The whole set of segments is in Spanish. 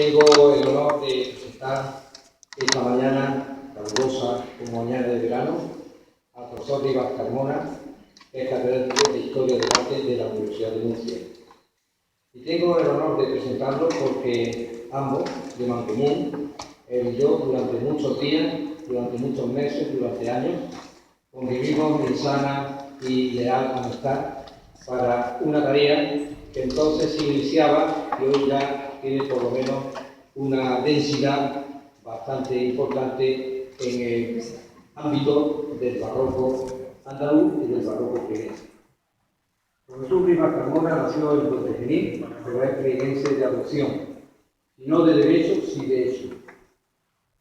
Tengo el honor de presentar esta mañana calurosa como mañana de verano al profesor Rivas Carmona, que es catedrático de Historia del Arte de la Universidad de Murcia. Y tengo el honor de presentarlo porque ambos, de mancomun, él y yo, durante muchos días, durante muchos meses, durante años, convivimos en sana y leal amistad para una tarea que entonces se iniciaba y hoy ya tiene por lo menos una densidad bastante importante en el ámbito del barroco andaluz y del barroco friguense. Profesor Rivas Carmona nació en Tordegenil, pero es friguense de adopción, y no de derecho, sí de hecho.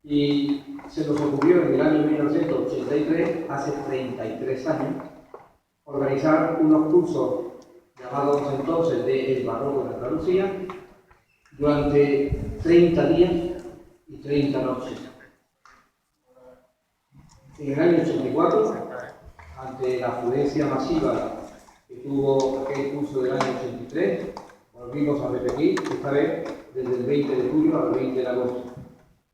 Y se nos ocurrió en el año 1983, hace 33 años, organizar unos cursos llamados entonces de El Barroco en Andalucía durante 30 días y 30 noches. En el año 84, ante la afluencia masiva que tuvo aquel curso del año 83, volvimos a repetir, esta vez desde el 20 de julio al 20 de agosto.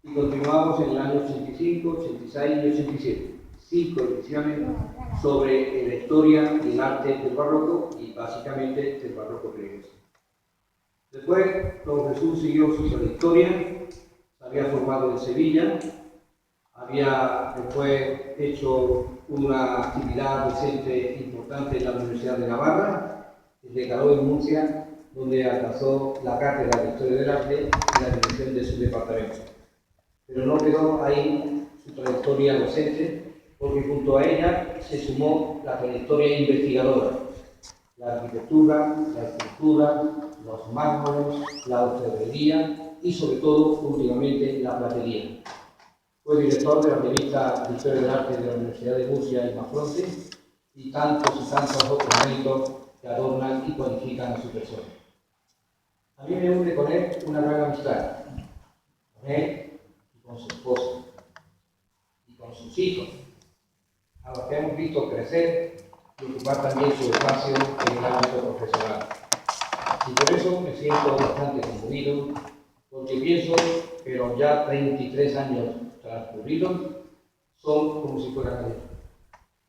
Y continuamos en el año 85, 86 y 87. 5 ediciones sobre la historia y el arte del barroco y básicamente del barroco friguense. Después, don Jesús siguió su trayectoria, se había formado en Sevilla, había después hecho una actividad docente importante en la Universidad de Navarra, y declaró en Murcia, donde alcanzó la cátedra de Historia del Arte y la dirección de su departamento. Pero no quedó ahí su trayectoria docente, porque junto a ella se sumó la trayectoria investigadora, la arquitectura, la escultura, los mármoles, la orfebrería y sobre todo, últimamente, la platería. Fue director de la revista de Historia del Arte de la Universidad de Murcia y Mafronte y tantos otros méritos que adornan y cualifican a su persona. A mí me une con él una gran amistad, con él y con su esposa y con sus hijos, a los que hemos visto crecer y ocupar también su espacio en el ámbito profesional. Y por eso me siento bastante conmovido, porque pienso que los ya 33 años transcurridos son como si fueran ayer.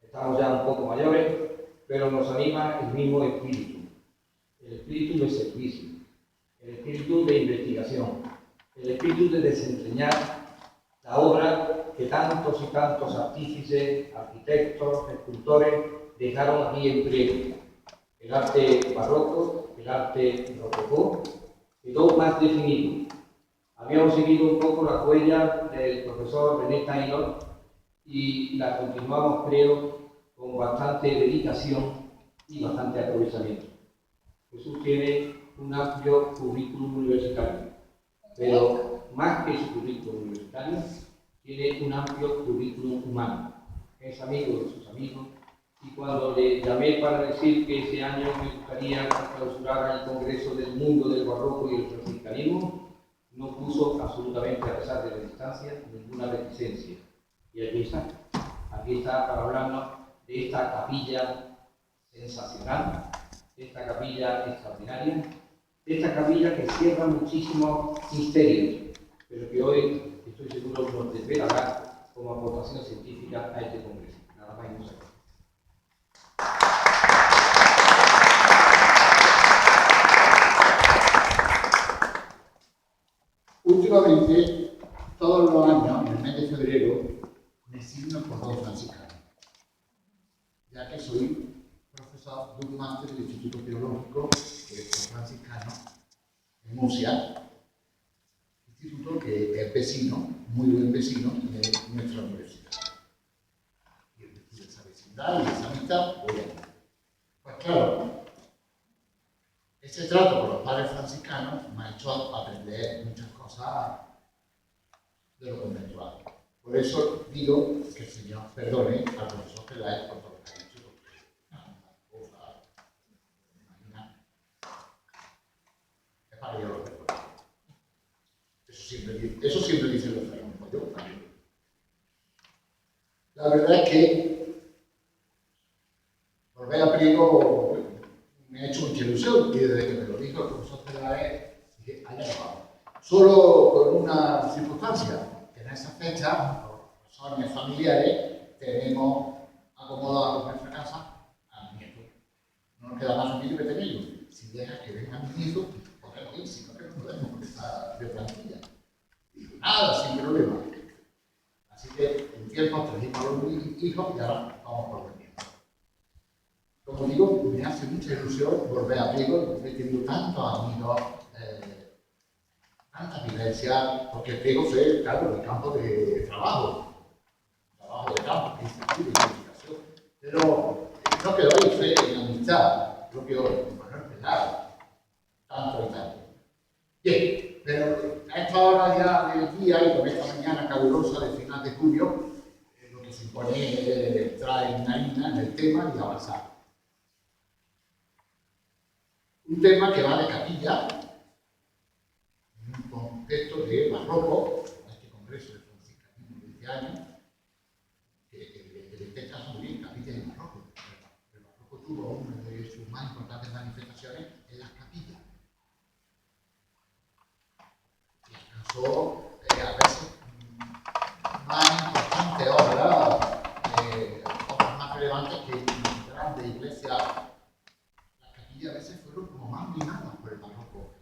Estamos ya un poco mayores, pero nos anima el mismo espíritu, el espíritu de servicio, el espíritu de investigación, el espíritu de desentrañar la obra que tantos y tantos artífices, arquitectos, escultores dejaron aquí en pie. El arte barroco, el arte rococó, quedó más definido. Habíamos seguido un poco la huella del profesor René Taylor y la continuamos, creo, con bastante dedicación y bastante aprovechamiento. Jesús tiene un amplio currículum universitario, pero más que su currículum universitario, tiene un amplio currículum humano. Es amigo de sus amigos, y cuando le llamé para decir que ese año me gustaría clausurar el Congreso del Mundo del Barroco y el Franciscanismo, no puso absolutamente, a pesar de la distancia, ninguna reticencia. Y aquí está para hablarnos de esta capilla sensacional, de esta capilla extraordinaria, de esta capilla que cierra muchísimos misterios, pero que hoy, estoy seguro, nos desvelará como aportación científica a este Congreso. Nada más y muchas gracias. Últimamente, todos los años, en el mes de febrero, me signo por dos franciscanos, ya que soy profesor de un máster del Instituto Teológico franciscano en Murcia, instituto que es vecino, muy buen vecino de nuestra universidad. Y en virtud de esa vecindad y de esa amistad, voy a ir. Pues claro, ese trato con los padres franciscanos me ha hecho aprender muchas cosas de lo conventual. Por eso digo que el Señor perdone al profesor Peláez por todo lo que ha dicho, porque imagina, es para que yo lo perdone. Eso siempre dicen los fenómenos, yo también. La verdad es que volver a Priego me ha hecho mucha ilusión, y desde que me lo dijo el profesor Peláez, dije, allá vamos. solo con una circunstancia, que en esa fecha, por razones familiares, tenemos acomodados en nuestra casa a mi nieto. No nos queda más remedio que tenerlo. Si dejas que venga mi nieto, podemos ir, si no que no podemos, porque está de plantilla. Nada, sin problema. Así que en tiempo trajimos a los hijos y ahora vamos por los nietos. Como digo, me hace mucha ilusión volver a Priego, he tenido tantos amigos, tanta vivencia, porque Priego fue, claro, el campo de trabajo de campo, que es de investigación. Pero no quedó ahí, fue en amistad, no quedó en Manuel Penal, tanto y tanto. Bien, pero a esta hora ya del día y con esta mañana calurosa de final de julio, lo que se impone es traer una harina en el tema y avanzar. Un tema que va de capilla, en un contexto de barroco, en este congreso de franciscanismo de este año, que en este caso muy bien, capilla y barroco. El barroco tuvo una de sus más importantes manifestaciones en las capillas. Y alcanzó a veces más importantes obras más relevantes que en grandes iglesias. Las capillas a veces fueron como más mimadas por el barroco.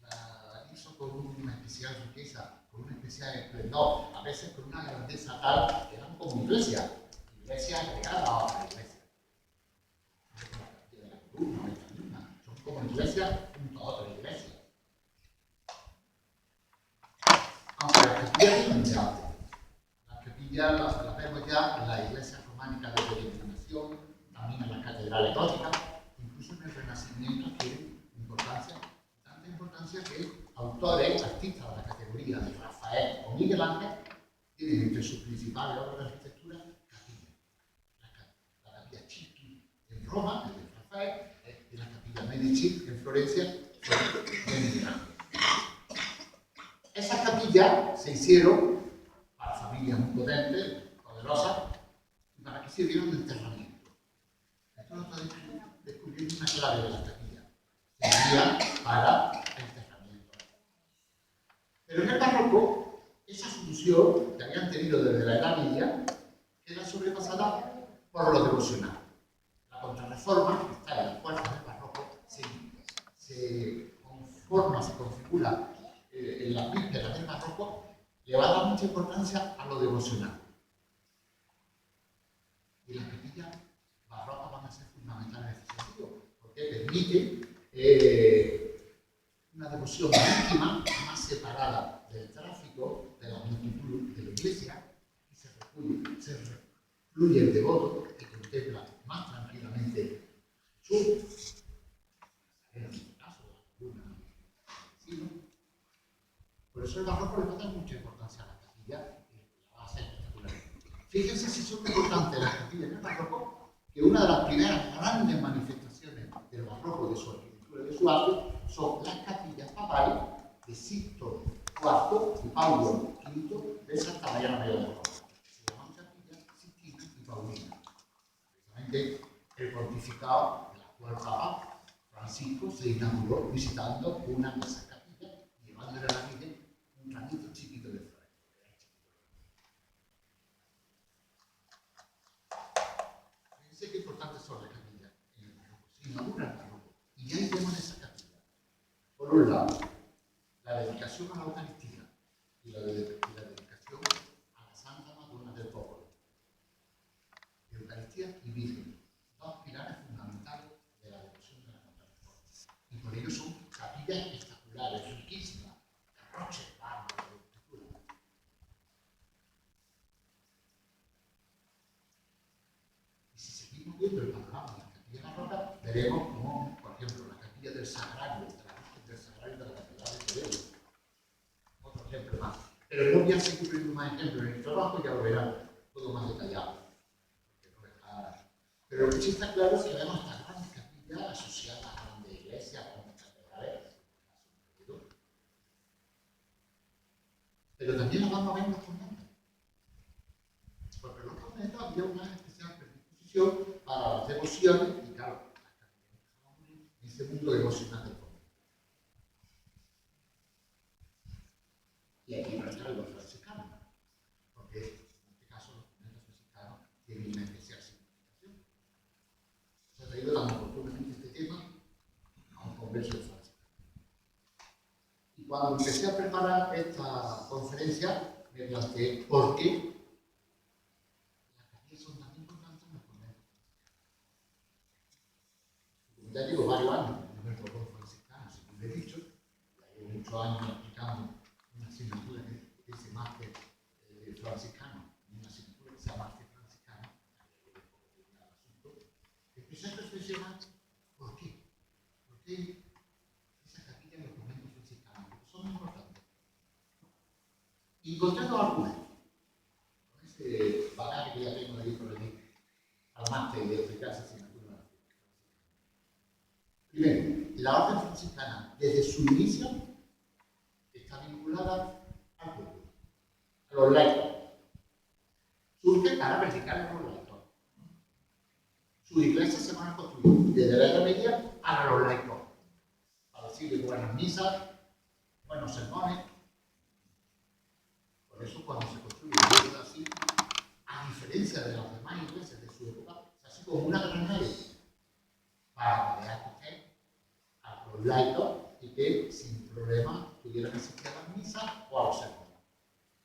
La hizo con una especial riqueza, con una especial esplendor, a veces con una grandeza tal que eran como iglesias agregadas a otras iglesias. La capilla de la columna, esta misma, son como iglesias junto a otras iglesias. Aunque las capillas vienen de antes. Las capillas las vemos ya en las iglesias románicas de peregrinación, también en las catedrales góticas, incluso en el Renacimiento adquieren importancia, tanta importancia que autores, artistas de la categoría de Rafael o Miguel Ángel tienen entre sus principales obras de arquitectura capillas. La capilla Chigi en Roma, de Rafael, y la capilla Medici en Florencia, de Miguel Ángel. Esas capillas se hicieron para familias muy potentes, poderosas, y para que sirvieran de enterramiento. Esto lo está descubriendo una clave de la capilla. Servía para enterramiento. Pero en el barroco, esa solución que habían tenido desde la Edad Media queda sobrepasada por lo devocional. La contrarreforma, que está en las puertas del barroco, se conforma, se configura en las vísperas del barroco, le va a dar mucha importancia a lo devocional. Y las capillas barrocas van a ser fundamentales en ese sentido, porque permiten una devoción íntima, más separada del tráfico, de la multitud de la iglesia, y se fluye el devoto que contempla más tranquilamente su en este caso, una vecino. Por eso el barroco le va a dar mucha importancia a la capilla y la va a hacer espectacular. Fíjense si son importantes las capillas en el barroco, que una de las primeras grandes manifestaciones del barroco, de su arquitectura y de su arte, son las capillas papales de Sixto IV y Paulo V de Santa María Mayor de Roma. Se llaman capillas Sixtina y Paulina. Precisamente el pontificado de la cual Papa Francisco se inauguró visitando una de esas capillas y llevándole a la Virgen un ramito chiquito de flores. Fíjense qué importantes son las capillas en el barroco. Se inaugura el barroco. Y ahí vemos esa capilla. Por un lado, la dedicación a la Eucaristía y la dedicación a la Santa Madonna del Popolo. Eucaristía y Virgen, dos pilares fundamentales de la devoción de la Contrarreforma. Y por ello son capillas espectaculares, riquísimas, derroches, bárbaros de arquitectura. Y si seguimos viendo el panorama de las capillas barrocas, veremos como, por ejemplo, la capilla del Sagrario, del Sagrario de la Catedral de Toledo. Otro ejemplo más. Pero no voy a seguir poniendo más ejemplos en el trabajo, ya lo verán todo más detallado. Pero lo que sí está claro es que vemos estas grandes capillas asociadas a grandes iglesias, a grandes catedrales, pero también las vamos a ver en los conventos. Porque en los conventos había una especial predisposición para las devociones, y claro, las capillas en ese mundo devocional del convento. resto de los franciscanos, porque en este caso los conventos franciscanos tienen una especial significación. Se ha traído tan oportunamente este tema a un congreso de Francia. Y cuando empecé a preparar esta conferencia, me planteé por qué las capillas son tan importantes en los conventos. Como ya digo, varios años en el protocolo franciscano, según he dicho, ya llevo muchos años explicando una asignatura que dice máster franciscano, y una asignatura que se llama máster franciscano, empecé a reflexionar por qué. ¿Por qué esas capillas en los conventos franciscanos? Porque son importantes. Y encontré dos argumentos. Con ese bagaje que ya tengo de ir por allí al máster y de explicar esa asignatura. Primero, la orden franciscana, desde su inicio, está vinculada al pueblo, a los laicos. Surge para verificar a los laicos. Sus iglesias se van a construir desde la Edad Media a los laicos, para decirle buenas misas, buenos sermones. Por eso, cuando se construye iglesias así, a diferencia de las demás iglesias de su época, se hace como una gran nave para poder acoger a los laicos y que sin problema pudieran asistir a las misas o a los sermones.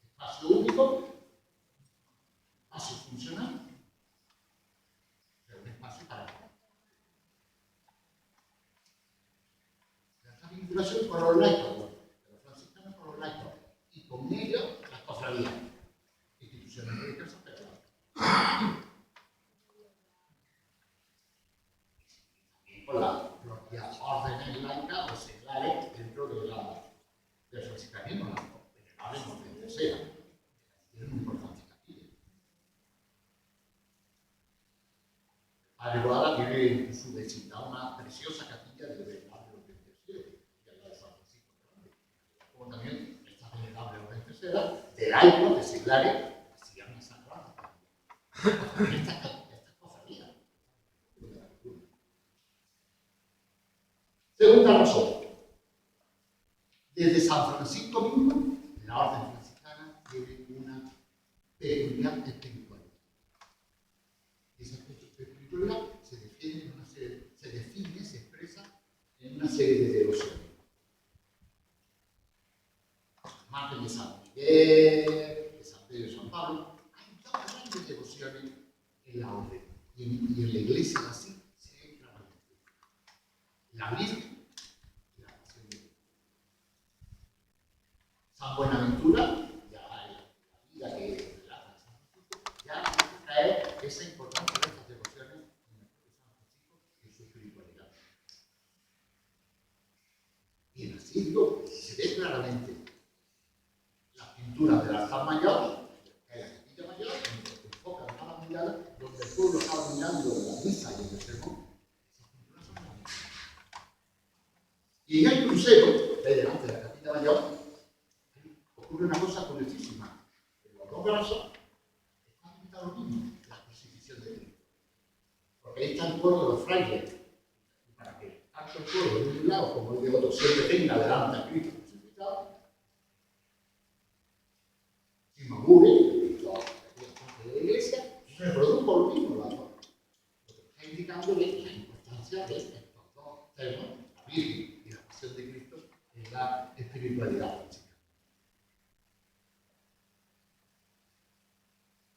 Espacio único, espacio funcional, pero un espacio para esta vinculación con los laicos, de los franciscanos con los laicos, y con ellos las cofradías, instituciones religiosas, pero también con las propias órdenes laicas o seglares dentro del franciscanismo, las venerables orden tercera. Es muy importante capilla. Padre Boada tiene en su vecindad una preciosa capilla de venerable orden tercera, que es la de San Francisco de Grande. Como también esta venerable orden tercera, de laicos, de seglares, hacían esa clara. Estas cofradías. Segunda razón. Desde San Francisco mismo, la orden franciscana tiene una peculiar espiritualidad. Esa espiritualidad se define, se expresa en una serie de devociones. Margen de San Miguel, de San Pedro y San Pablo, hay dos grandes devociones en la orden. Y en la iglesia así se entra la Virgen y la Pasión de Cristo. San Buenaventura, ya en la vida que relata San Francisco, ya trae esa importancia de estas devociones en el propio San Francisco y su espiritualidad. Y en así digo, se ve claramente las pinturas del altar mayor, que es la capilla mayor, donde se enfoca en cada mirada, donde el pueblo estaba mirando en la misa y en el sermón. Esas pinturas son las mismas. Y en el crucero, que hay delante de la capilla mayor, ocurre una cosa curiosísima. En los dos brazos está pintado lo mismo, la crucifixión de Cristo. Porque ahí está el pueblo de los frailes. Y para que tanto el pueblo de un lado como el de otro siempre tenga delante a Cristo crucificado, sin murmure, de la iglesia, se reprodujo lo mismo las dos. Lo que está indicándole la importancia de estos dos temas, la Virgen y la Pasión de Cristo, en la espiritualidad franciscana.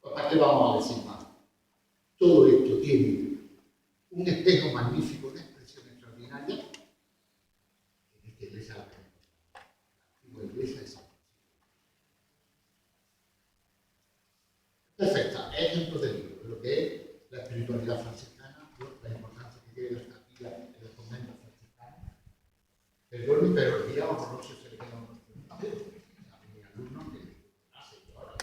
¿Para qué vamos a decir más? Todo esto tiene un espejo magnífico, una expresión extraordinaria en esta iglesia de la antigua iglesia de San Francisco. Perfecta, ejemplo de libro, de lo que es la espiritualidad franciscana, la importancia que tiene las capillas en los conventos franciscanos. Perdón, pero el día horroroso se le queda a mi alumno que hace yo ahora.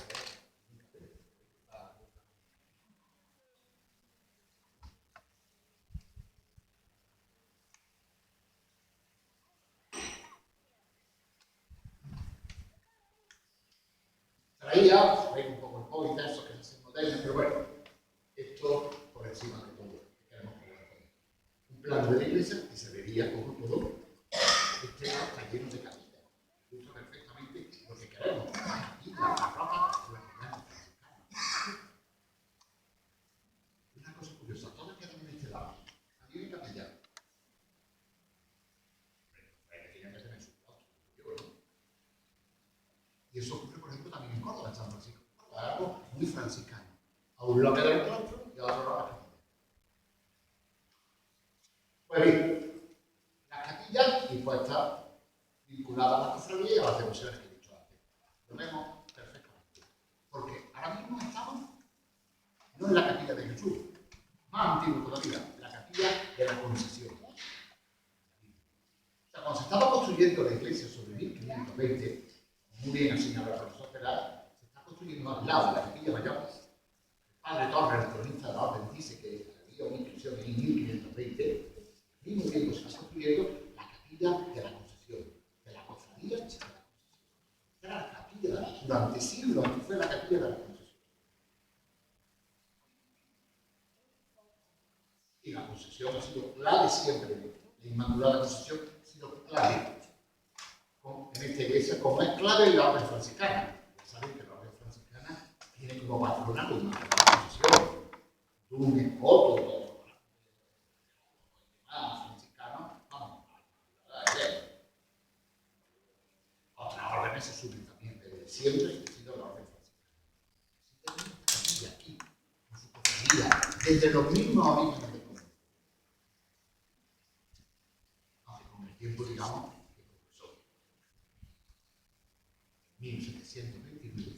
Traía, veis un poco el COVID, eso que se hace moderno, pero bueno, esto por encima de todo, que queremos probar con un plano de la iglesia y se vería como todo este está lleno de capillas. Ilustra perfectamente lo que queremos. un lado queda el claustro y a otro lado la capilla. Pues bien, la capilla pues está vinculada a la cofradía y a las devociones que he dicho antes. Lo vemos perfectamente. Porque ahora mismo estamos no en la capilla de Jesús, más antiguo todavía, la capilla de la Concesión. O sea, cuando se estaba construyendo la iglesia sobre 1520, muy bien ha señalado el profesor Peral, se está construyendo al lado de la capilla mayor. El padre Torres, el cronista de la orden, dice que había una inscripción en 1520. Al mismo tiempo se está construyendo la capilla de la Concesión, de la cofradía de la Concesión. Era la capilla, durante siglos fue la capilla de la Concesión. Y la Concesión ha sido clave siempre, la Inmaculada Concesión ha sido clave en esta iglesia, como es clave en la orden franciscana. Ya saben que la orden franciscana tiene como patrona la Inmaculada Concesión, un escoto, franciscano, vamos, otras órdenes se suben también, pero siempre ha sido la orden franciscana. Así tenemos esta capilla aquí, con su cofradía, desde los mismos orígenes de Colombia. Aunque con el tiempo, digamos, que progresó. En 1729,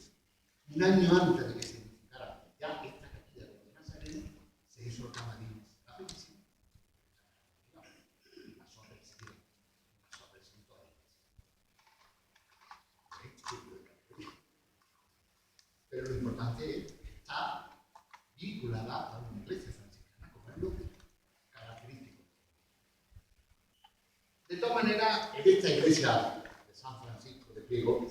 un año antes de que se edificara ya esta capilla de los Nazarenos, se hizo el camarines, la petición. Y pasó a presidir toda la iglesia. Pero lo importante es que está vinculada a una iglesia franciscana, como es lo característico. De todas maneras, en esta iglesia de San Francisco de Priego,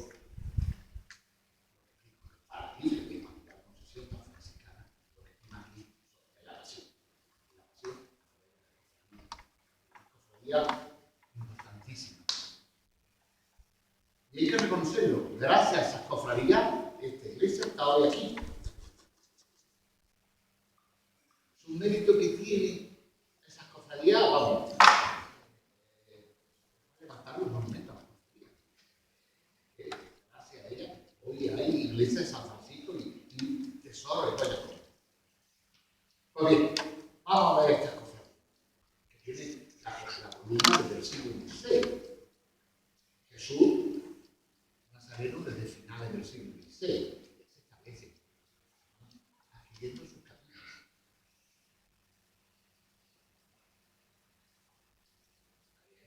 para aquí, que la Concesión tan franciscana, lo que estima aquí es la pasión. La pasión, una cofradía importantísima. Y hay que reconocerlo, gracias a esas cofradías, esta iglesia está hoy aquí. Es un mérito que tiene esas cofradías, vamos, levantar los monumentos a las cofradías. Gracias a ella, hoy hay iglesia de San Francisco y tesoro de varias cosas. Pues bien, vamos a ver estas cofradías, que tienen la columna desde el siglo XVI. Jesús Nazareno desde finales del siglo XVI se establece adquiriendo sus capillas.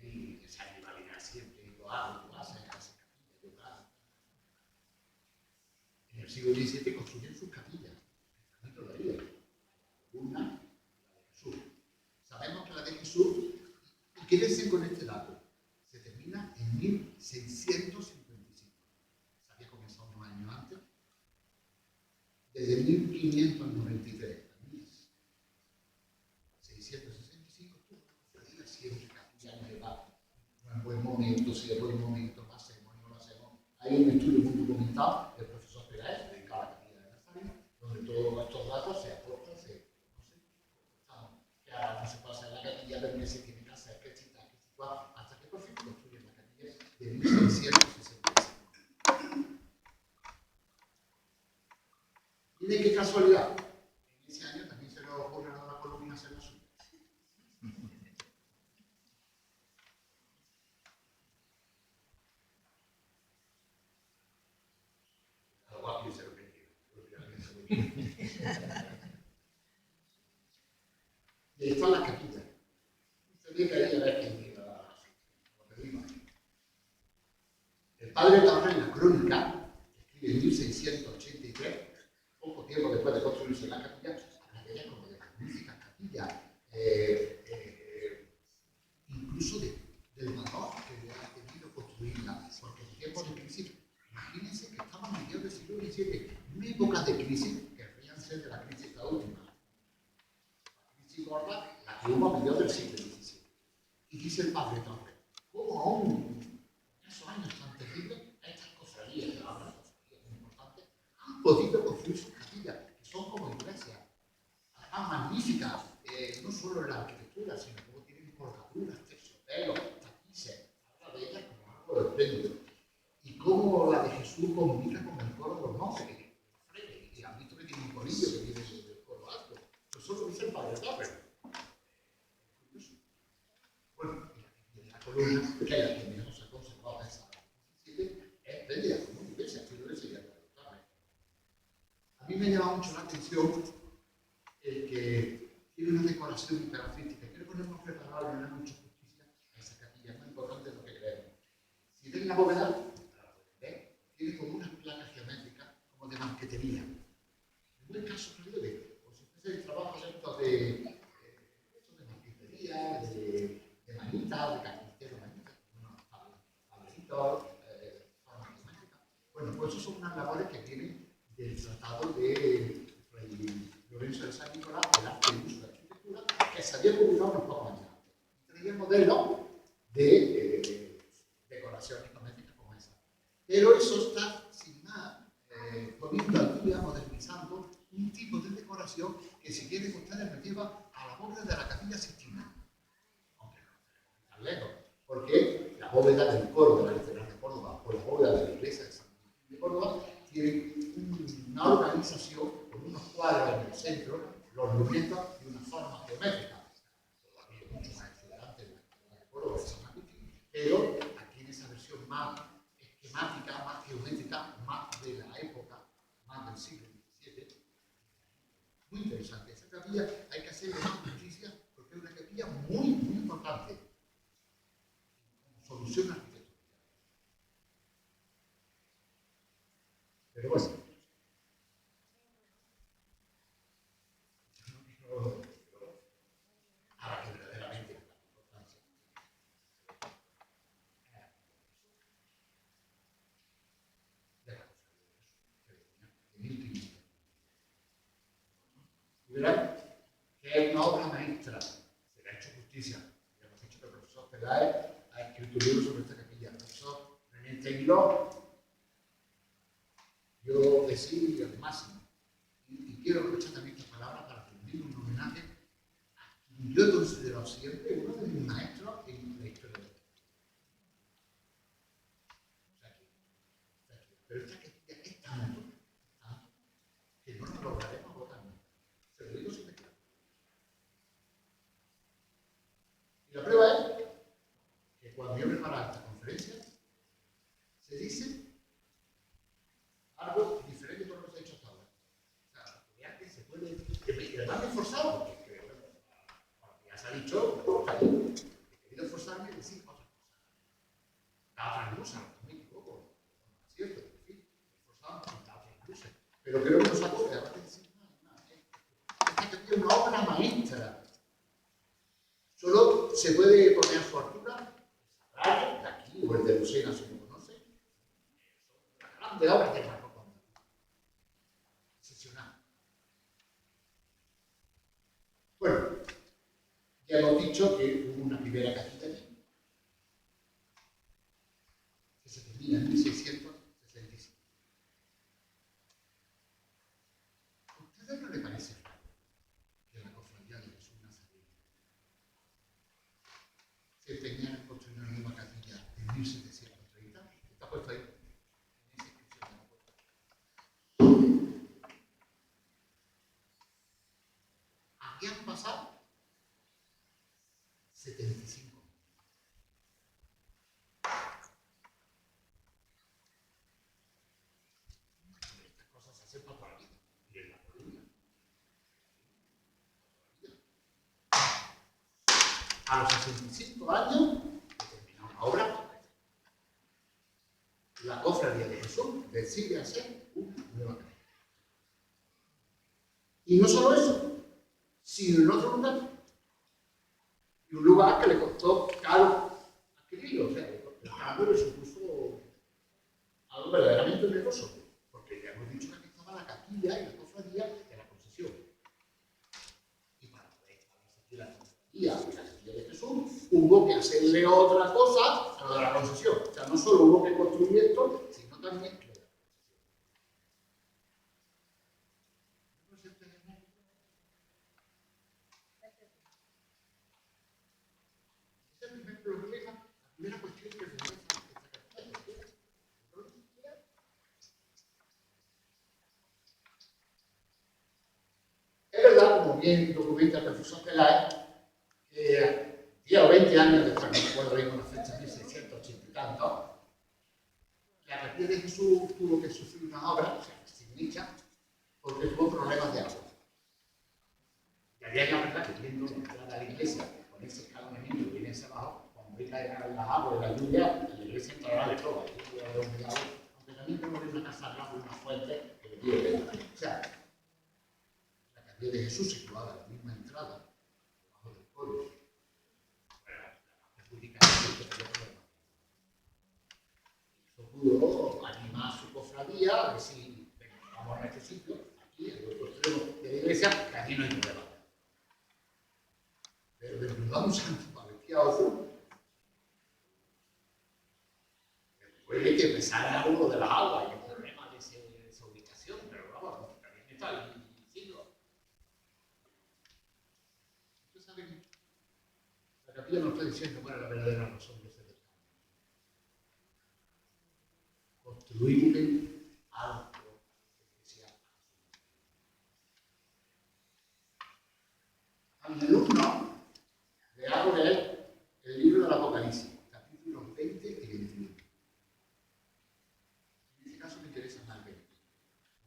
Y esa rivalidad siempre lo hace, hace capillas, yo hago. En el siglo XVII construyen sus capillas, en la vida. Una, la de Jesús. Sabemos que la de Jesús, y quédense con este dato, se termina en 1655. Había comenzado unos años antes, desde 1593 a 1665, siempre castellano de va. No en buen momento, si de buen momento lo hacemos y no lo hacemos. Hay un estudio muy documentado del profesor Peláez, dedicado a la capilla de Nazareno, donde todos estos datos se aportan, que ahora no se puede hacer la capilla, pero que se tiene que hacer, que citar, que situar, hasta que por fin construyen la capilla de 1665. Y de qué casualidad, en ese año también se le ocurre a la columna hacer la suya. Algo aquí se lo y ahí está la capilla. Usted ve que ahí a ver quién llega lo que vimos. El padre Torres en la crónica, escribe en 1683, poco tiempo después de construirse la capilla, habla de ella como de magnífica capilla, incluso del valor que le ha tenido construirla, porque en tiempos de crisis, imagínense que estamos en mediados del siglo XVII, en una época de crisis, que ríanse de la crisis esta última, la crisis gorda, la que hubo a mediados del siglo XVII. Y dice el padre Torres, ¿cómo aún en esos años tan terribles, estas cofradías, que ahora las cofradías muy importantes, han podido construir sus capillas, que son como iglesias, además magníficas, no solo en la arquitectura, sino como tienen colgaduras, terciopelos, tapices, habla de ellas como algo espléndido. Y cómo la de Jesús comunica con el coro de los monjes, y han visto que tiene un corillo que viene de ¿verdad? Pero, bueno, y la columna, que es la que menos se ha conservado de esa 17, es bella, muy bella, si no le sería claro. A mí me llama mucho la atención el que tiene una decoración característica. Quiero ponernos preparados y no mucha justicia a esa capilla, es muy importante lo que creemos. Si ven la bóveda, tiene como unas placas geométricas, como de banquetería. En buen caso, relieve, o si fuese el trabajo dentro de marquetería, de manitas, de carpintero, manitas, tableritos, formas geométricas. Bueno, pues eso son unas labores que vienen del tratado de Fray Lorenzo de San Nicolás, el arte y uso de la arquitectura, que se había publicado unos pocos años antes. Traía modelos de decoraciones geométricas como esa. Pero eso está, sin más, poniendo al día, modernizando un tipo de decoración que, si quiere ustedes, me lleva a la bóveda de la Capilla Sixtina. Aunque no tan lejos, porque la bóveda del coro de la Catedral de Córdoba o la bóveda de la iglesia de San Martín de Córdoba tiene una organización con unos cuadros en el centro, los lunetos y una forma geométrica. Todavía mucho más elegante de la Catedral de Córdoba de San Martín, pero aquí en esa versión más esquemática, más geométrica, más de la época, más del siglo XVII. Muy interesante. Esa capilla hay que hacerle más justicia porque es una capilla muy, muy importante como solución arquitectónica. Pero bueno, ahora que verdaderamente la importancia de la cofradía y verán que es una obra maestra. Se le ha hecho justicia. Ya hemos dicho que el profesor Peláez ha escrito un libro sobre esta capilla. El profesor René Taylor, yo le sigo al máximo. Y quiero aprovechar también esta palabra para rendir un homenaje a quien yo he considerado siempre uno de mis maestros en la historia de pero esta capilla es tanto que no nos lograremos agotar nunca. Se lo digo siempre claro. Y la prueba es que cuando yo preparaba esta conferencia, se dice algo diferente por lo que se ha hecho hasta ahora. O sea, vean que se puede. Y además me he esforzado, porque ya se ha dicho, he querido esforzarme y decir otras cosas. La otra inclusa, no me equivoco, no es cierto, en fin, me he esforzado en la otra inclusa. Pero creo que nos acorde, además de decir, esta que tiene una obra maestra. Solo se puede poner a su altura el Sagrario, de aquí, o el de Lucena, si no conoce. Son una grande obra que marcó con excepcional. Bueno, ya hemos dicho que hubo una primera capilla aquí, que se termina en 1665. ¿A ustedes no les parece raro que la cofradía de Jesús Nazareno se empeñara en construir una nueva capilla en 1730? Está puesto ahí, en esa inscripción de la puerta. Aquí han pasado 75 años. Estas cosas se hacen para toda la vida. Miren la columna. A los 65 años se termina una obra. La cofradía de Jesús decide hacer una nueva capilla. Y no solo eso, sino en otro lugar. Y un lugar que le costó caro adquirirlo. O sea, el cambio le supuso algo verdaderamente oneroso. Porque ya hemos dicho que aquí estaba la capilla y la cofradía de la concesión. Y para poder instalarse aquí la cofradía y la capilla de Jesús, hubo que hacerle otra cosa a lo de la concesión. O sea, no solo hubo que construir esto, sino también que primera cuestión que se muestra en esta capilla es verdad, como bien documenta el Jesús Peláez, que 10 o 20 años después, no recuerdo bien la fecha, 1680 y tanto, la capilla de Jesús tuvo que sufrir una obra, o sea, sin dicha, porque tuvo problemas de agua. Y había que verdad que viendo la entrada a la iglesia, con ese escalonamiento que viene hacia abajo, cuando venga las aguas de la lluvia, la iglesia entrará de todo, aunque también tenemos que una casa grande, una fuente que le dio. O sea, la capilla de Jesús situada en la misma entrada, debajo del coro, eso pudo animar a su cofradía, a ver si vamos a este sitio, aquí, en el otro extremo de la iglesia, que aquí no hay problema. Pero desnudar un santo parecía otro. Puede que pesara algo de la agua y el problema de esa ubicación, pero vamos, también está ahí diciendo. Ustedes saben, la capilla nos está diciendo cuál es la verdadera razón de ese descambio. Construirle algo que sea. A mi alumno le hago leer el libro del Apocalipsis, capítulos 20 y 21. En este caso me interesa más el 20.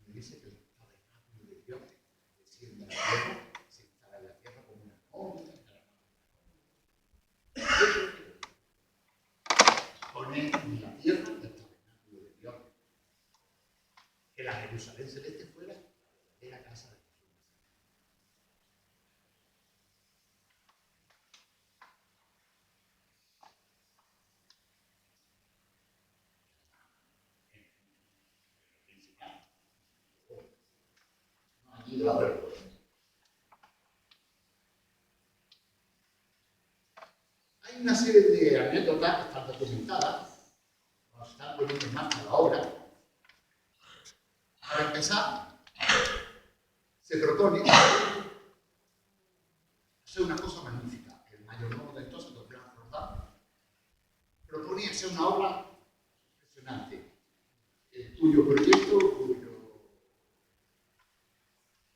Me dice que el tabernáculo de Dios desciende a la tierra, se instala en la tierra como una móvil. Pone en la tierra el tabernáculo de Dios. Que la Jerusalén celeste fuera de la casa de Jesús. Hay una serie de anécdotas que están documentadas, nos están poniendo en marcha la obra. Para empezar, se propone hacer una cosa magnífica. El mayordomo de entonces, don Juan Roldán, proponía hacer una obra impresionante. El cuyo proyecto, cuyo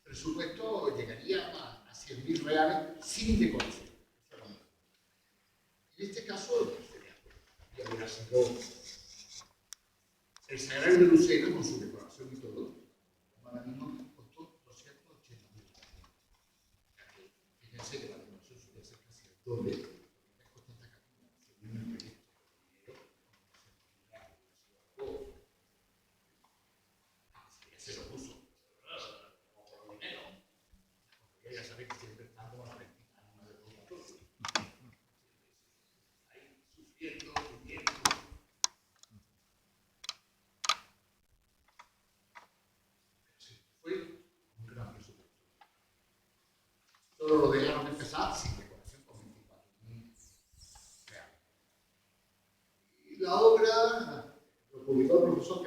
presupuesto llegaría a 100.000 reales sin decoración. En este caso, ya hubiera sido el Sagrario de Lucena con su decoración y todo. Ahora mismo costó 280.000. Fíjense que la decoración suele ser casi el doble de lo que cuesta esta capilla. Según el proyecto se lo puso. O por lo dinero. Porque ya sabéis que siempre están como la ventana en una de los otros. Ahí sufriendo. Fue un gran presupuesto. Solo lo dejaron empezar sin decoración con 24.000 reales. Y la obra lo publicó el profesor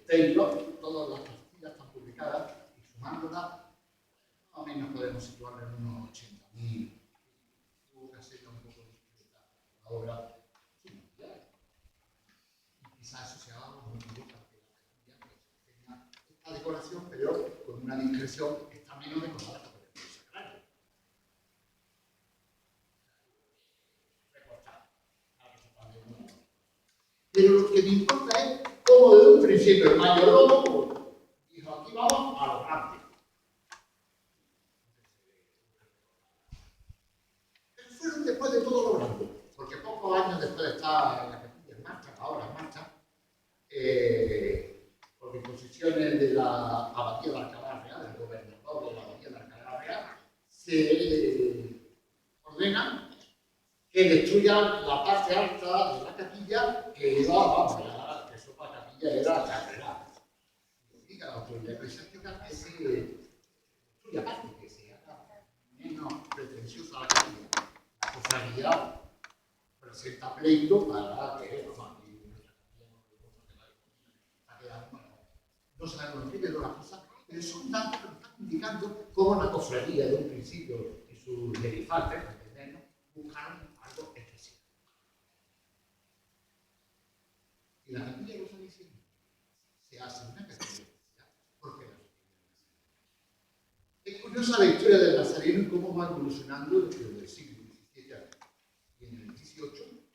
Taylor, todas las pastillas están publicadas y sumándolas, más o menos podemos situarla en unos 80.000. Tuvo que hacer un poco discreta la obra mundial. Y quizás eso se haga muy bien para que la capilla tenga esta decoración, pero con una discreción que está menos decorada que por el sagrario. Pero lo que me importa es cómo desde un principio el mayordomo dijo, aquí vamos a lo grande. Pero fueron después de todo lo grande, porque pocos años después de estar la capilla en marcha, ahora en marcha, por disposiciones de la Abadía de Alcalá Real, del gobernador de la Abadía de Alcalá Real, se ordena que destruyan la parte alta de la capilla que iba, vamos, que eso para la capilla era catedral. Diga la autoridad eclesiástica que se destruya parte, que se haga menos pretenciosa la capilla. La cofradía presenta pleito para que no sabemos el fin de las cosas, pero son datos que nos están indicando cómo la cofradía de un principio y sus derivantes, buscaron algo especial. Y la capilla de los Salesianos se hace una capilla especial porque la capilla es curiosa la historia del Nazareno y cómo va evolucionando desde el siglo XVII y en el XVIII.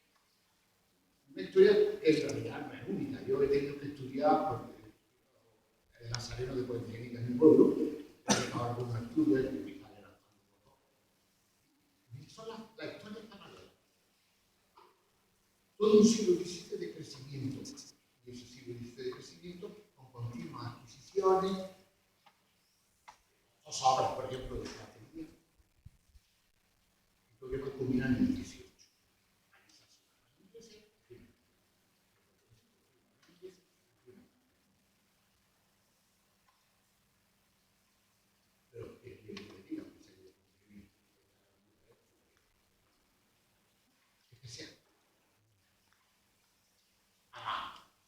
Una historia que en realidad no es única. Yo he tenido que estudiar porque el Nazareno de Politécnica en mi pueblo, he dejado algunos estudios y mi padre era son las historias paralelas. Todo un siglo XVII de crecimiento. Y ese siglo XVII de crecimiento con continuas adquisiciones, dos obras, por ejemplo, de estrategia, y todo que culmina en el XVIII. Pero que quiere que le diga, pues, especial.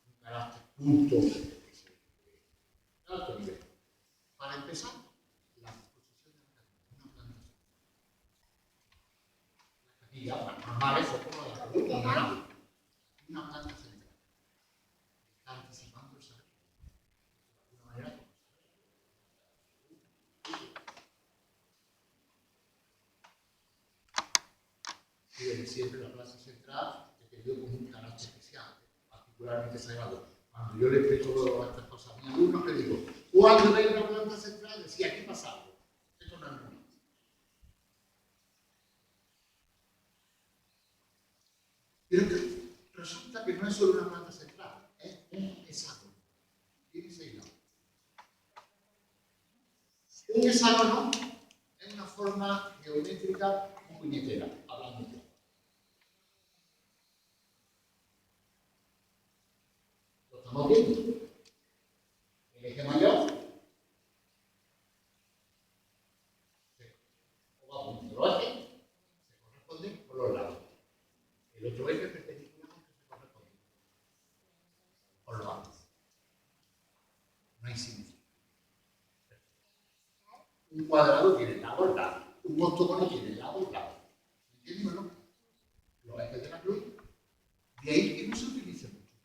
Un carácter culto de alto nivel. Para empezar, la disposición de una planta. Las capillas normales son como las columnas, una planta central. Está anticipando el saber. De alguna manera, y desde siempre la plaza central he tenido como un carácter especial, particularmente sagrado. Cuando yo le explico estas cosas a mis alumnos, le digo, cuando veis una planta central, decía, aquí pasa algo. Esto no es normal. Pero que resulta que no es solo una planta central, es un hexágono. Tiene 6 lados. Un hexágono es una forma geométrica muy puñetera, hablando de. Lo estamos viendo. El eje mayor o va por los ejes, se corresponde por los lados. El otro eje perpendicular se corresponde por los lados. No hay simetría. Un cuadrado tiene lado al lado. Un octógono tiene lado al lado. ¿Entiendes o no? Los ejes de la cruz. De ahí que no se utilice mucho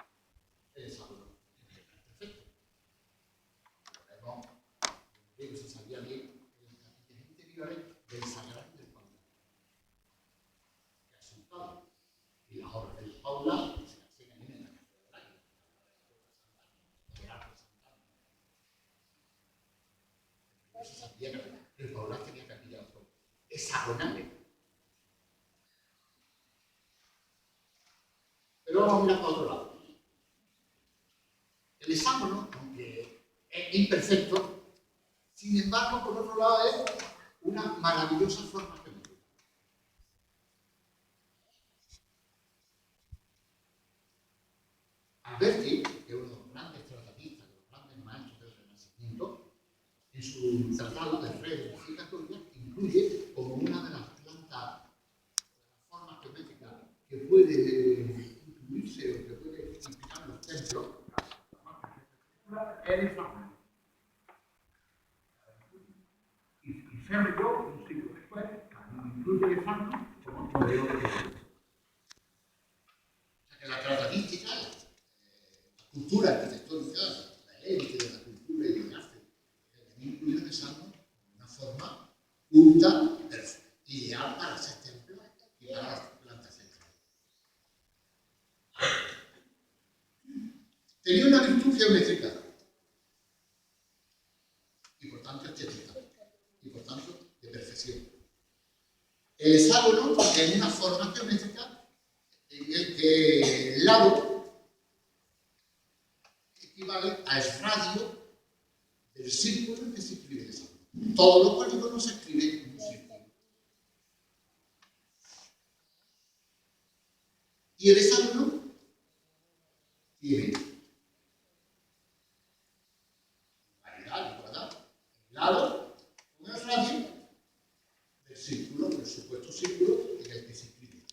el hexágono. Perfecto. Podemos ver que se sabía bien en las capillas interiores del sagrario del Pablo. Que ha resultado. Y las obras del Paula se hacen ahí en la catedral. Se sabía que el Paula tenía capillas hexagonales. Pero vamos a mirar para otro lado. El hexágono, aunque es imperfecto, sin embargo, por otro lado, es una maravillosa forma geométrica. Alberti, que es uno de los grandes tratatistas, de los grandes maestros del Renacimiento, en su tratado de Re de Católica, incluye como una de las plantas, de las formas geométricas que puede incluirse o que puede inspirar los templos, el hexágono. Y Ferro, un siglo después, incluye el hexágono como modelo de geometría. O sea que la tratatística, la cultura arquitectónica, la élite de la cultura y del arte, incluye el hexágono como una forma culta, ideal para ser templo y para las plantas centrales. Tenía una virtud geométrica y por tanto estética y por tanto de perfección. El hexágono es una forma geométrica en el que el lado equivale al radio del círculo en que se escribe el hexágono. Todos los polígonos se escriben en un círculo. Y el hexágono tiene variedad y cuadrado. El lado con el radio del círculo, del supuesto círculo en el que se escribe.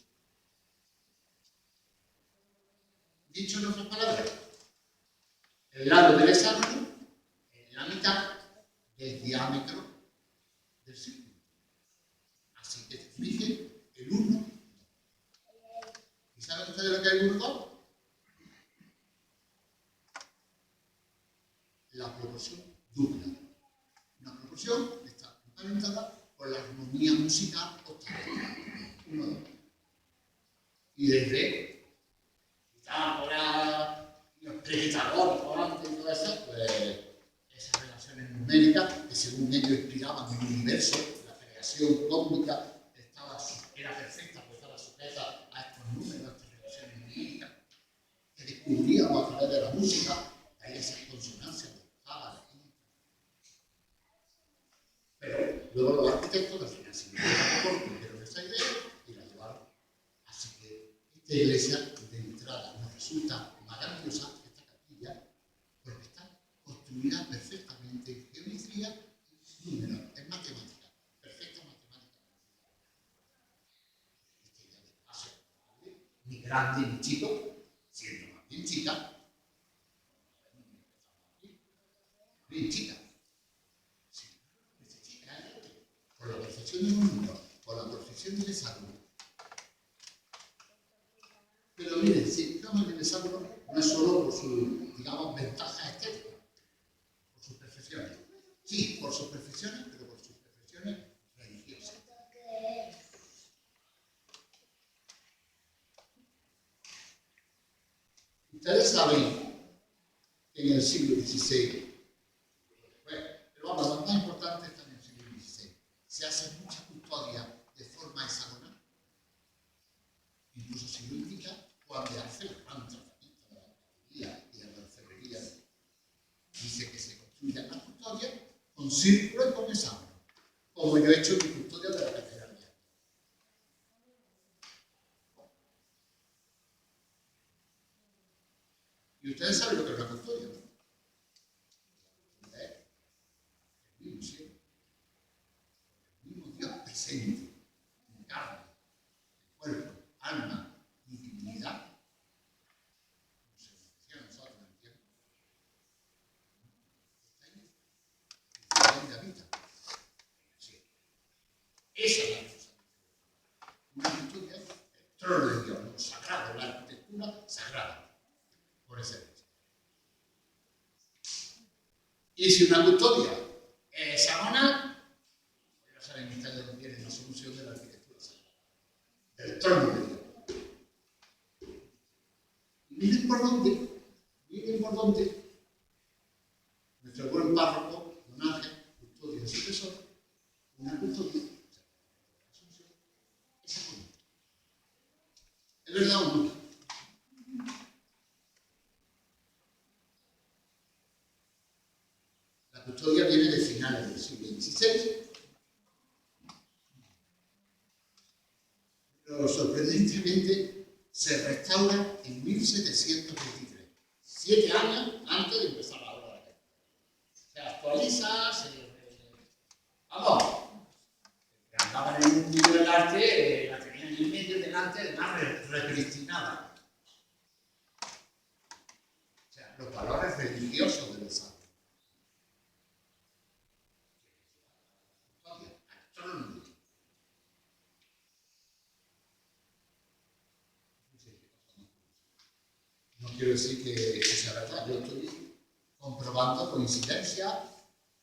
Dicho en otras palabras, el lado del hexágono es la mitad del diámetro del círculo. Así que se fije el 1. ¿Y saben ustedes lo que es el 1,2? La proporción dupla. Una proporción está fundamentada por la armonía musical hospitalaria. Uno, dos. Y desde Pitágoras, los pitagóricos antes y todo eso, pues esas relaciones numéricas que según ellos inspiraban el universo, la creación cósmica era perfecta, pues estaba sujeta a estos números, a estas relaciones numéricas, que descubríamos a través de la música, hay esas consonancias de octava, de quinta. Pero luego los arquitectos al final se cogieron esa idea y la llevaron. Así que esta iglesia de entrada nos resulta maravillosa, esta capilla, porque está construida perfectamente en geometría y números, en matemática, perfecta matemática. Esta idea de espacio, ni grande ni chico, siendo más bien chica, bien chica. Por la perfección del mundo, por la perfección del hexágono. Pero miren, si digamos el hexágono no es solo por sus, digamos, ventajas estéticas, por sus perfecciones. Sí, por sus perfecciones, pero por sus perfecciones religiosas. Ustedes saben que en el siglo XVI, pero vamos, lo más importante está en el siglo XVI, se hace mucha custodia de forma hexagonal. Incluso se lo indica cuando hace la gran tratamiento de la caballería y de la orfebrería. Dice que se construye la custodia con círculo y con hexágono, como yo he hecho mi custodia de la catedral. Y ustedes saben lo que es la custodia, ¿no? El mismo cielo, el mismo Dios presente, en carne, en cuerpo, alma y divinidad. Como se nos decía a nosotros en el tiempo. Está ahí. Y donde habita. Sí. Esa es la cosa. Una custodia, el trono de Dios, lo sagrado, la arquitectura sagrada. Por ese hecho. Y si una custodia es hexagonal, ya saben ustedes de dónde viene la solución de la arquitectura sagrada, del trono de Dios. Y miren por dónde nuestro buen párroco, don Ángel, custodia de su tesoro, una custodia, la solución es hexagonal. ¿Es verdad o no? La custodia viene de finales del siglo XVI, pero sorprendentemente se restaura en 1723, 7 años antes de empezar la obra de la catedral. Se actualiza, vamos, que andaban en el mundo del arte, la tenían en medio delante, además repristinada. O sea, los valores religiosos del santo. No quiero decir que sea verdad, yo estoy comprobando coincidencias,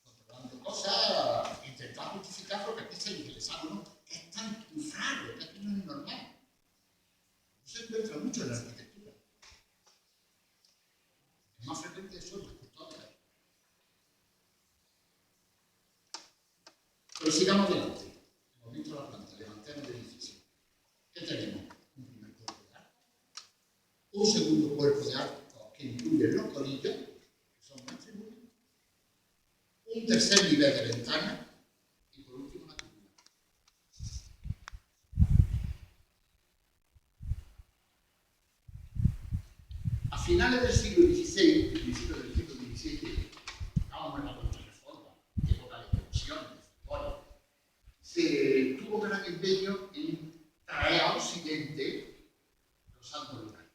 comprobando cosas, intentando justificar lo que aquí se dice el hexágono, que es tan raro, que aquí no es normal. No se encuentra mucho en la arquitectura. Es más frecuente eso en las custodias. Pero sigamos adelante. Hemos visto la planta, levantemos el edificio. ¿Qué tenemos? Un primer cuerpo de arco. Un segundo cuerpo de arco que incluye los colillos, que son más tribunas. Un tercer nivel de ventana. Y por último, una tribuna. A finales del siglo XVI, principios del siglo XVII, estábamos en la Contrarreforma, época de tensiones, se tuvo gran empeño en traer a Occidente los santos lugares.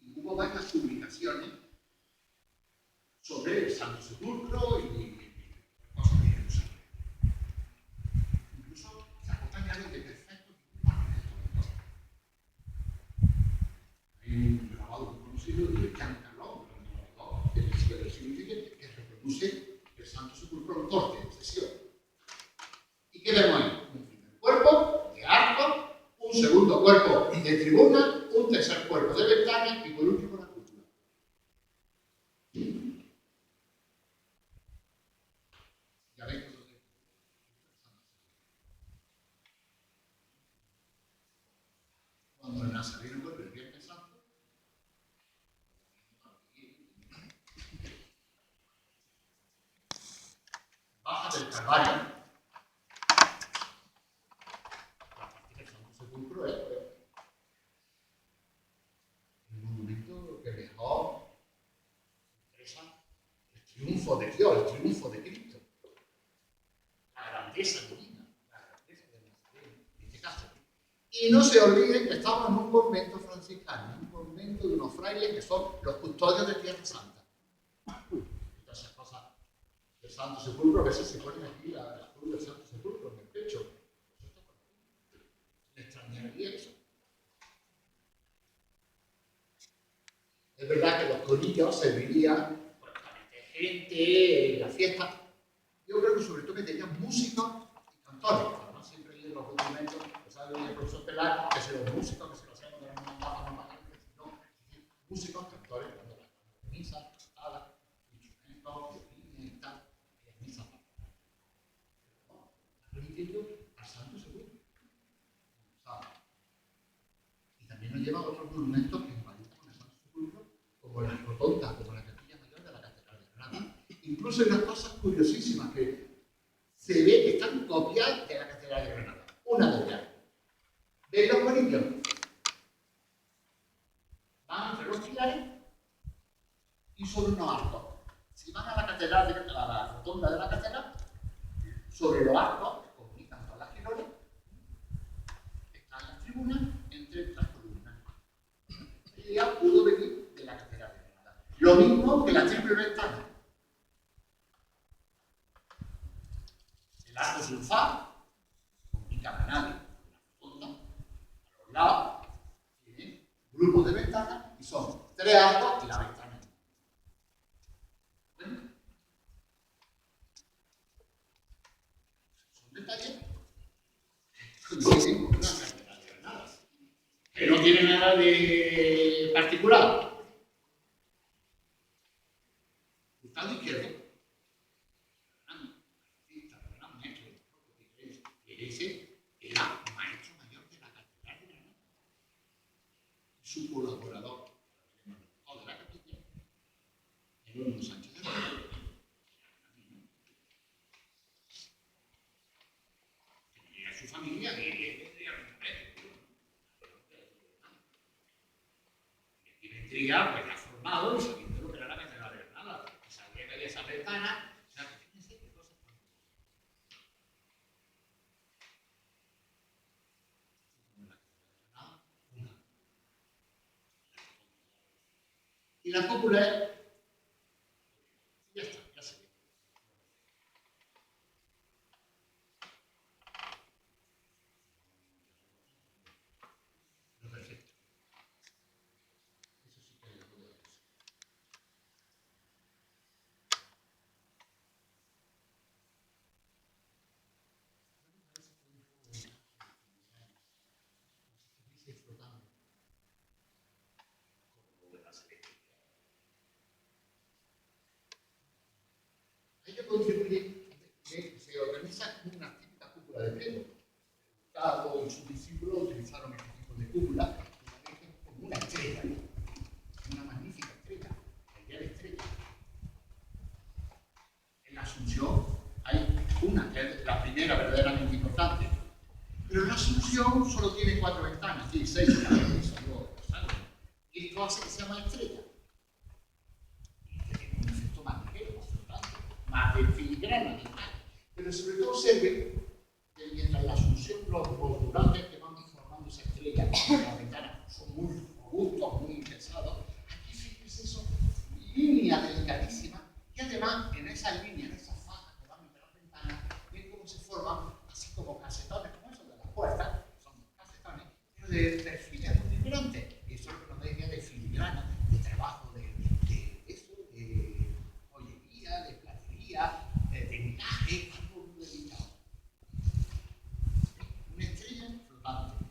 Y hubo varias publicaciones sobre el Santo Sepulcro y cosas de Jerusalén. Incluso se acompañaron de perfectos dibujos. Hay un grabado muy conocido de Giancarlo, del siglo XIX, que reproduce el Santo Sepulcro en corte, en sesión. de tribuna, un tercer cuerpo de ventanas y por último la cúpula. Ya veis que cuando el Nazareno vuelve el Viernes Santo, baja del Calvario, la parte del Santo Sepulcro es el monumento que dejó expresa el triunfo de Dios, el triunfo de Cristo, la grandeza divina, la grandeza del Nazareno, en este caso. Y no se olviden que estamos en un convento franciscano, en un convento de unos frailes que son los custodios de Tierra Santa. Todas esas cosas del Santo Sepulcro, a veces se ponen aquí la cruz del Santo Sepulcro en el pecho. ¿Le extrañaría eso? Es verdad que los corillos servirían por gente en la fiesta. Yo creo que sobre todo que tenían músicos y cantores. Además, siempre leí en los documentos, que sabe el profesor Pelar, que si los músicos, que si los hacemos de la misma baja, no pagan, no. Músicos, cantores, dando las misas, cantadas, instrumentos, violines y tal, misas. No, remitiendo al Santo Sepulcro. Y también nos lleva a otros monumentos que empalizan con el Santo Sepulcro, como las rotondas, como la capilla mayor de la Catedral de Granada. Incluso hay unas cosas curiosísimas que se ve que están copiadas de la Catedral de Granada. Una de ellas. ¿Veis los corintios? Van entre los pilares y sobre unos arcos. Si van a la catedral, a la rotonda de la catedral, sobre los arcos que comunican todas las girones, están las tribunas entre las columnas. Ella pudo venir de la Catedral de Granada. Lo mismo que la triple ventana. El arco triunfal comunica a Granada con la rotonda, a los lados, tiene grupos de ventanas y son 3 arcos y la ventana. ¿Bueno? Son detalles que tienen una Catedral de Granada, que no tiene nada de particular. Gustavo Izquierdo, que ese era maestro mayor de la Catedral de Granada. Su colaborador, de la capilla, Jerónimo Sánchez de Granada. Tenía su familia que Vendría, pues, ha formado y sabiendo lo que era la Catedral de Granada, y sabía que había esa ventana, o sea, que fíjense qué cosas tan y la cúpula es, ya está, ya se ve. Lo perfecto. Eso sí que es lo que es. Ello contribuye que se organiza una típica cúpula de Pedro. Gustavo y sus discípulos utilizaron este tipo de cúpula como una estrella, una magnífica estrella, la idea de estrella. En la Asunción hay una, que es la primera verdaderamente importante, pero la Asunción solo tiene 4 ventanas, tiene 6 en cada piso, y esto hace que sea más estrella. Tiene un efecto más ligero, más flotante, más de filigrana, pero sobre todo observen que mientras la Asunción, los moldurantes que van formando esa estrella en la ventana son muy robustos, muy pesados, aquí fíjense eso, línea delicadísima, y además en esa línea, en esas fajas que van entre las ventanas, ven cómo se forman así como casetones, como eso de las puertas, son casetones, pero de perfiles muy diferentes. Y eso es lo que nos da idea de filigrana, de trabajo, de joyería, de platería, de encaje, algo muy delicado. Una estrella flotante.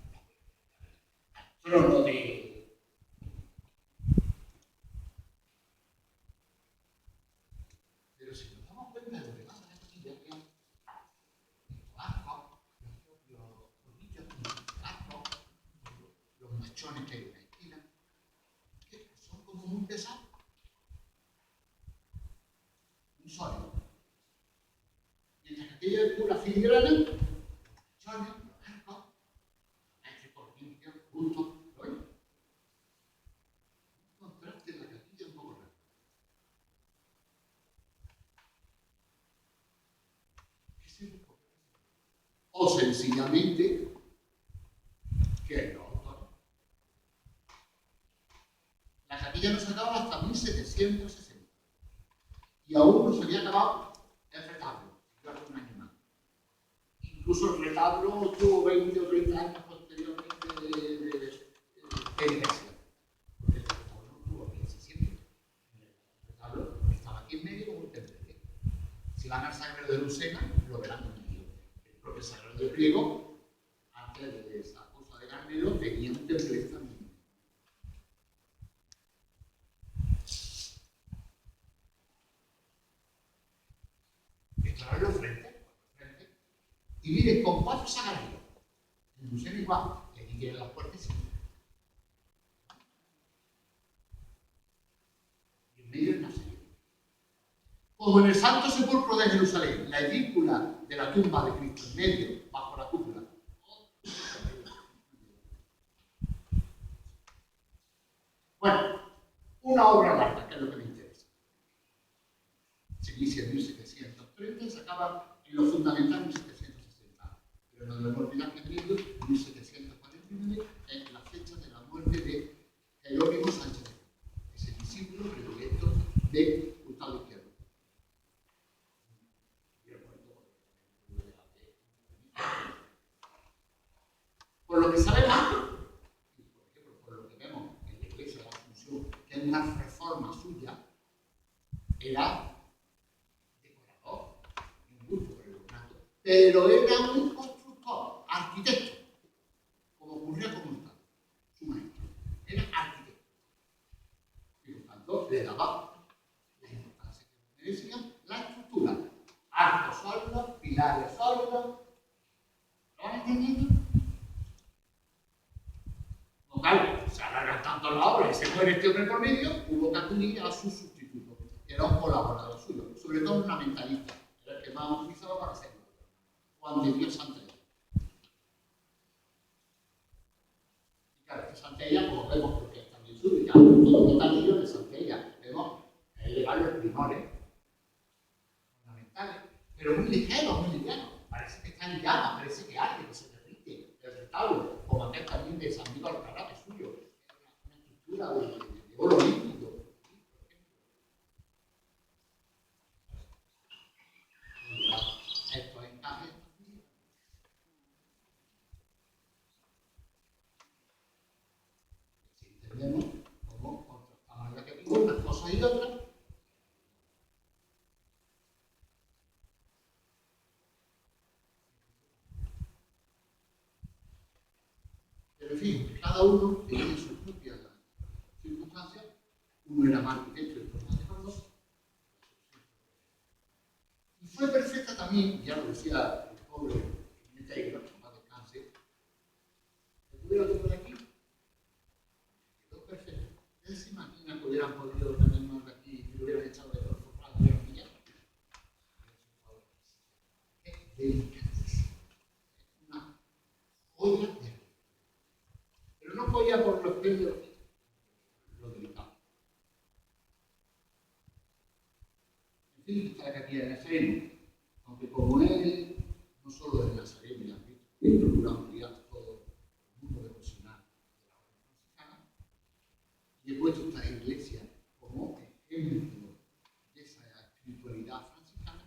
como muy pesado, muy sólido. Mientras que aquella es pura filigrana, chones, arcos, entre cortinas, juntos, ¿lo ven? Un contraste en la capilla un poco raro. ¿Qué se buscó? O sencillamente, que los autores. La capilla no se acababa hasta 1760 y aún no se había acabado el retablo, hace un año más. Incluso el retablo tuvo 20 o 30 años posteriormente de iglesia. Porque el retablo no tuvo iglesia siempre. El retablo estaba aquí en medio como un templete. Si van al Sagrario de Lucena, lo verán en medio. El propio Sagrario de Priego, antes de esa cosa de Carmelo, tenía un templete también. Los frente. Y miren, con 4 sagrarios. En Lucena igual, que aquí tienen las puertas y en medio el Nazareno. Como en el Santo Sepulcro de Jerusalén, la edícula de la tumba de Cristo en medio, bajo la cúpula. Bueno, una obra larga, que es lo que me interesa. Se inicia en 1730 y se acaba en lo fundamental en 1760. Pero no debemos olvidar que en 1749 es la fecha de la muerte de Jerónimo Sánchez de Córdoba, ese discípulo predilecto de Hurtado Izquierdo. Por lo que sabemos, y por ejemplo, por lo que vemos en la Iglesia de la Asunción, que es una reforma suya, era decorador, un gusto por el ornato, pero era un constructor, arquitecto, como ocurría con Hurtado, su maestro. Era arquitecto. Y por tanto, le daba la importancia que merecía la estructura. Arcos sólidos, pilares sólidos. ¿Lo van entendiendo? No, claro, se alargan tanto la obra y se muere este hombre por medio, hubo que acudir a su sustituto. Era un colaborador suyo, sobre todo un mentalista, era el que más utilizaba para hacerlo. Juan de Dios Santella. Y claro, que Santella, como vemos, porque es también suyo, ya todo el talillo de Santella, vemos, es elevar los primores fundamentales, pero muy ligero, muy liviano. Parece que está en llama, parece que arde, que se derrite el retablo, como aquel también de San Miguel Alcalá, que es suyo. Era una estructura de oro líquido. Esto encaje. Si entendemos cómo contrastamos la que digo, unas cosas y otras. Pero en fin, cada uno tenía sus propias circunstancias. Uno era más arquitecto y otro más decorador. Y fue perfecta también, ya lo decía el pobre Meteiro, que más descanse, que tuviera todo de aquí. Quedó perfecto. Él se imagina que hubieran podido tener más de aquí, que lo hubieran echado de todo el sofá, lo hubieran pillado. Es delicadísimo. Es una joya de arte. Pero no joya por los medios, lo delicado. En fin, está la capilla de Nazareno, aunque como él, no solo del Nazareno y la Cristo, que procura ampliar todo el mundo devocional de la orden franciscana, y he puesto esta iglesia como ejemplo de esa espiritualidad franciscana.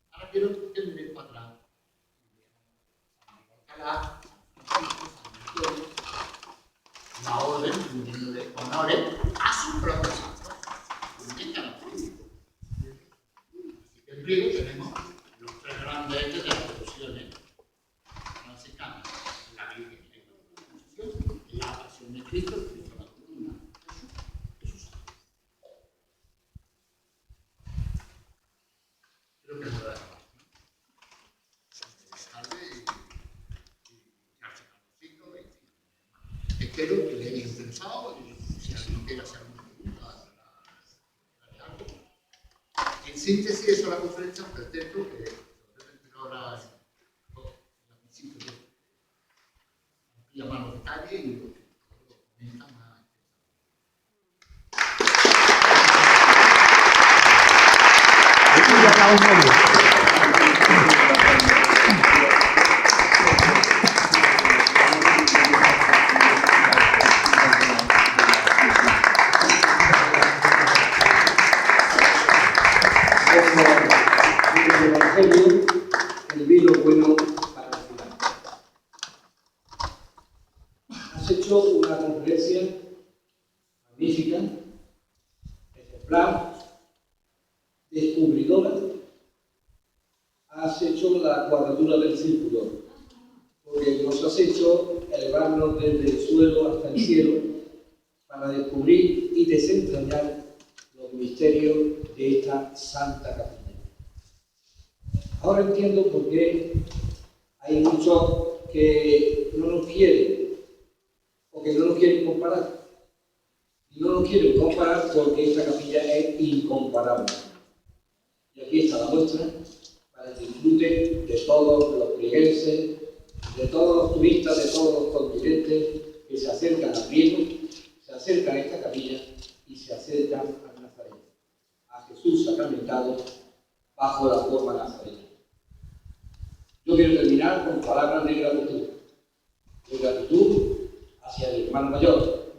Ahora quiero que miren para atrás. San Miguel Alcalá, San Francisco, San Antonio, la orden, rindiéndole honores a sus propios santos. Así que en Priego tenemos los 3 grandes hechos de las devociones franciscanas: la Virgen, la Pasión de Cristo, el Cristo de la columna, Jesús santo. Creo que es hora de acabar. Espero que les haya interesado y si alguien quiere hacer alguna pregunta. síntesis, eso es la conferencia, un pretexto que pero ahora al principio amplía más los detalles y lo comenta más. El Evangelio, el vino bueno para la ciudad. Has hecho una conferencia magnífica, ejemplar, descubridora. Has hecho la cuadratura del círculo, porque nos has hecho elevarnos desde el suelo hasta el cielo para descubrir y desentrañar los misterios de esta santa capilla. Ahora entiendo por qué hay muchos que no nos quieren o que no nos quieren comparar. Y no nos quieren comparar porque esta capilla es incomparable. Y aquí está la muestra para el disfrute de todos los plieguenses, de todos los turistas de todos los continentes que se acercan a Priego, se acercan a esta capilla y se acercan al Nazareno, a Jesús sacramentado bajo la forma nazarena. Yo quiero terminar con palabras de gratitud hacia el hermano mayor,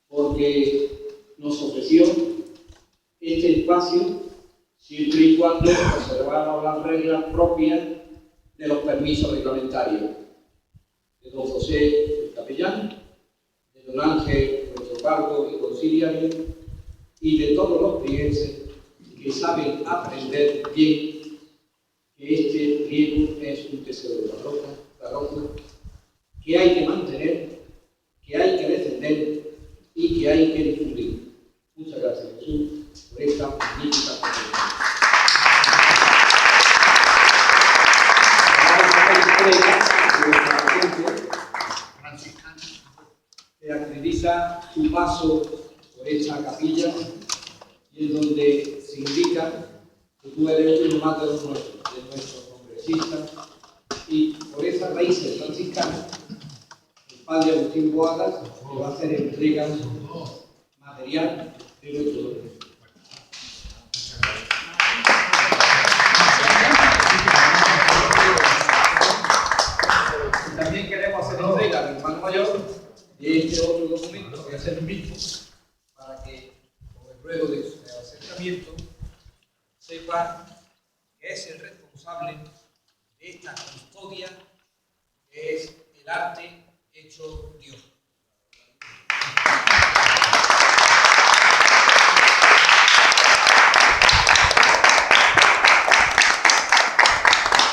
porque nos ofreció este espacio siempre y cuando observamos las reglas propias de los permisos reglamentarios de don José, el capellán, de don Ángel, nuestro párroco y conciliario, y de todos los prieguenses que saben aprender bien que este riego es un tesoro barroco, que hay que mantener, que hay que defender y que hay que difundir. Muchas gracias, Jesús, por esta magnífica conferencia. Que acredita su paso por esta capilla y en donde se indica que tú eres uno más de nuestros congresistas, y por esas raíces franciscanas el padre Agustín Boadas le va a hacer entrega material de nuestro documento. También queremos hacer entrega al hermano mayor de este otro documento, que voy a hacer el mismo, para que, con el ruego de su acercamiento, sepa que es el responsable de esta custodia, que es el arte hecho Dios.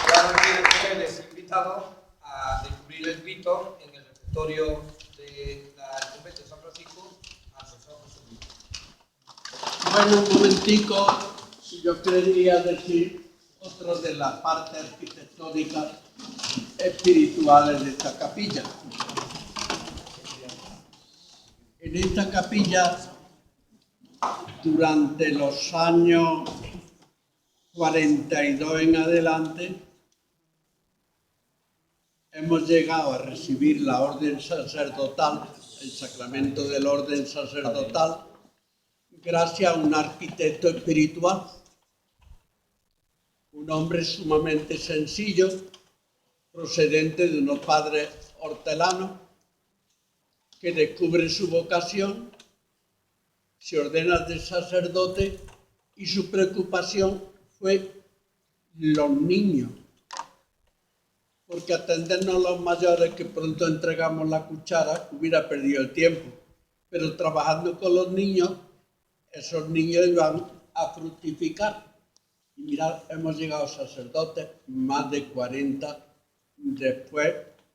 Y ahora quiero tenerles invitados a descubrir el grito en el refectorio del convento de San Francisco al profesor José Luis. Bueno, un momentico, yo quería decir otra de las partes arquitectónicas espirituales de esta capilla. En esta capilla, durante los años 42 en adelante, hemos llegado a recibir la orden sacerdotal, el sacramento del orden sacerdotal, gracias a un arquitecto espiritual, un hombre sumamente sencillo, procedente de unos padres hortelanos, que descubre su vocación, se ordena de sacerdote y su preocupación fue los niños, porque atendernos a los mayores que pronto entregamos la cuchara hubiera perdido el tiempo, pero trabajando con los niños, esos niños iban a fructificar. Y mirad, hemos llegado sacerdotes, más de 40 después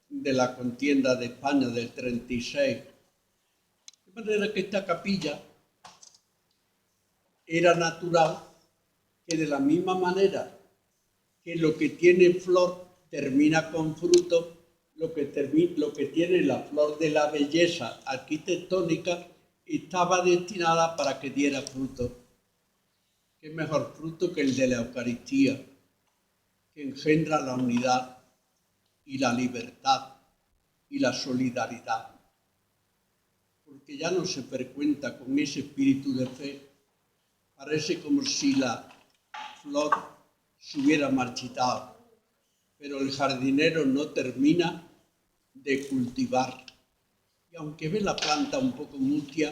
de la contienda de España del 36. De manera que esta capilla era natural que de la misma manera que lo que tiene flor termina con fruto, lo que tiene la flor de la belleza arquitectónica estaba destinada para que diera fruto. qué mejor fruto que el de la Eucaristía, que engendra la unidad y la libertad y la solidaridad. Porque ya no se frecuenta con ese espíritu de fe. Parece como si la flor se hubiera marchitado, pero el jardinero no termina de cultivar. Y aunque ve la planta un poco mustia,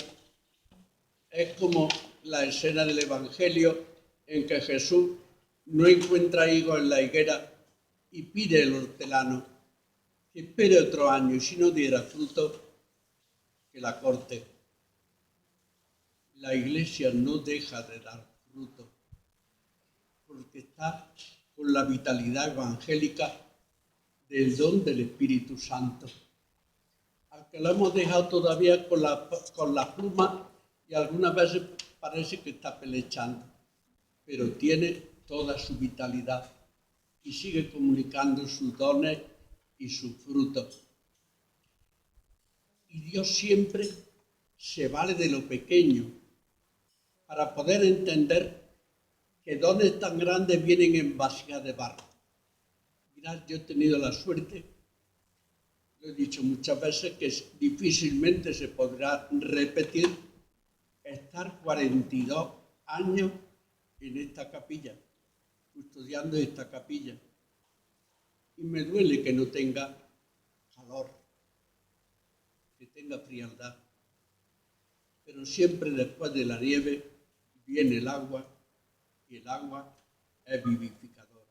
es como la escena del Evangelio en que Jesús no encuentra higos en la higuera y pide al hortelano que espere otro año y si no diera fruto, que la corte. La Iglesia no deja de dar fruto porque está con la vitalidad evangélica del don del Espíritu Santo, al que lo hemos dejado todavía con la pluma y algunas veces parece que está pelechando, pero tiene toda su vitalidad y sigue comunicando sus dones y sus frutos. Y Dios siempre se vale de lo pequeño para poder entender que dones tan grandes vienen en vasijas de barro. Mirad, yo he tenido la suerte, lo he dicho muchas veces, que difícilmente se podrá repetir estar 42 años en esta capilla, custodiando esta capilla. Y me duele que no tenga calor, que tenga frialdad. Pero siempre después de la nieve viene el agua y el agua es vivificadora.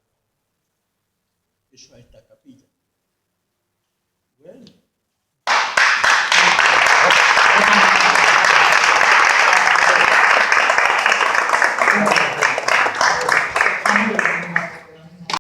Eso es esta capilla. Bueno.